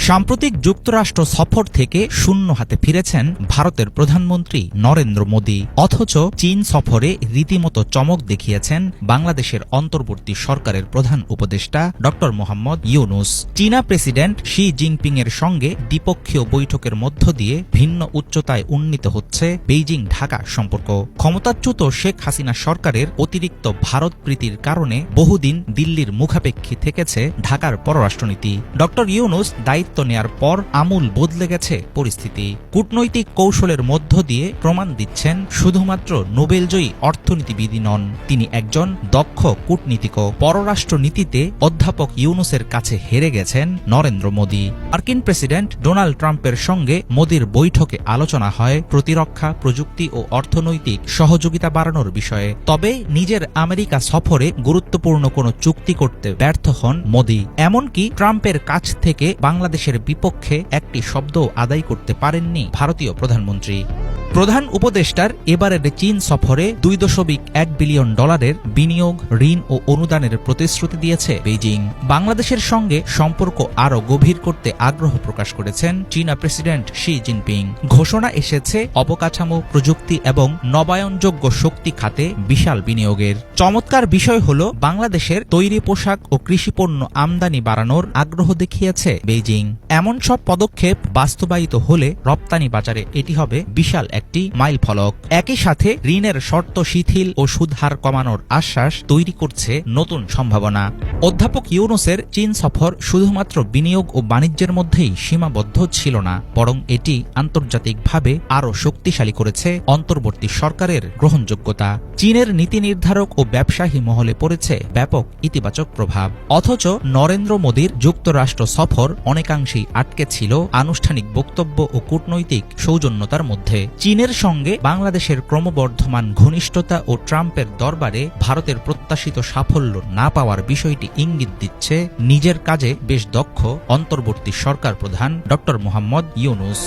সাম্প্রতিক যুক্তরাষ্ট্র সফর থেকে শূন্য হাতে ফিরেছেন ভারতের প্রধানমন্ত্রী নরেন্দ্র মোদী। অথচ চীন সফরে রীতিমতো চমক দেখিয়েছেন বাংলাদেশের অন্তর্বর্তী সরকারের প্রধান উপদেষ্টা ড মোহাম্মদ ইউনুস। চীনা প্রেসিডেন্ট শি জিনপিং এর সঙ্গে দ্বিপক্ষীয় বৈঠকের মধ্য দিয়ে ভিন্ন উচ্চতায় উন্নীত হচ্ছে বেইজিং ঢাকা সম্পর্ক। ক্ষমতাচ্যুত শেখ হাসিনা সরকারের অতিরিক্ত ভারত প্রীতির কারণে বহুদিন দিল্লির মুখাপেক্ষী থেকেছে ঢাকার পররাষ্ট্রনীতি। ড ইউনুস দায়িত্ব নেয়ার পর আমূল বদলে গেছে পরিস্থিতি। কূটনৈতিক কৌশলের মধ্য দিয়ে প্রমাণ দিচ্ছেন শুধুমাত্র নোবেলজয়ী অর্থনীতিবিদই নন, তিনি একজন দক্ষ কূটনীতিকও। পররাষ্ট্রনীতিতে অধ্যাপক ইউনুসের কাছে হেরে গেছেন নরেন্দ্র মোদী। মার্কিন প্রেসিডেন্ট ডোনাল্ড ট্রাম্পের সঙ্গে মোদীর বৈঠকে আলোচনা হয় প্রতিরক্ষা, প্রযুক্তি ও অর্থনৈতিক সহযোগিতা বাড়ানোর বিষয়ে। তবে নিজের আমেরিকা সফরে গুরুত্বপূর্ণ কোনো চুক্তি করতে ব্যর্থ হন মোদী। এমনকি ট্রাম্পের কাছ থেকে বাংলাদেশের বিপক্ষে একটি শব্দ আদায় করতে পারেননি ভারতীয় প্রধানমন্ত্রী। প্রধান উপদেষ্টার এবারের চীন সফরে $2.1 বিলিয়ন বিনিয়োগ, ঋণ ও অনুদানের প্রতিশ্রুতি দিয়েছে বেইজিং। বাংলাদেশের সঙ্গে সম্পর্ক আরও গভীর করতে আগ্রহ প্রকাশ করেছেন চীনা প্রেসিডেন্ট শি জিনপিং। ঘোষণা এসেছে অবকাঠামো, প্রযুক্তি এবং নবায়নযোগ্য শক্তি খাতে বিশাল বিনিয়োগের। চমৎকার বিষয় হল বাংলাদেশের তৈরি পোশাক ও কৃষিপণ্য আমদানি বাড়ানোর আগ্রহ দেখিয়েছে বেইজিং। এমন সব পদক্ষেপ বাস্তবায়িত হলে রপ্তানি বাজারে এটি হবে বিশাল একটি মাইল ফলক। একই সাথে ঋণের শর্ত শিথিল ও সুদহার কমানোর আশ্বাস তৈরি করছে নতুন সম্ভাবনা। অধ্যাপক ইউনুসের চীন সফর শুধুমাত্র বিনিয়োগ ও বাণিজ্যের মধ্যেই সীমাবদ্ধ ছিল না, বরং এটি আন্তর্জাতিকভাবে আরও শক্তিশালী করেছে অন্তর্বর্তী সরকারের গ্রহণযোগ্যতা। চীনের নীতি নির্ধারক ও ব্যবসায়ী মহলে পড়েছে ব্যাপক ইতিবাচক প্রভাব। অথচ নরেন্দ্র মোদীর যুক্তরাষ্ট্র সফর অনেকাংশেই আটকে ছিল আনুষ্ঠানিক বক্তব্য ও কূটনৈতিক সৌজন্যতার মধ্যে। চীনের সঙ্গে বাংলাদেশের ক্রমবর্ধমান ঘনিষ্ঠতা ও ট্রাম্পের দরবারে ভারতের প্রত্যাশিত সাফল্য না পাওয়ার বিষয়টি ইঙ্গিত দিচ্ছে নিজের কাজে বেশ দক্ষ অন্তর্বর্তী সরকার প্রধান ড মোহাম্মদ ইউনুস।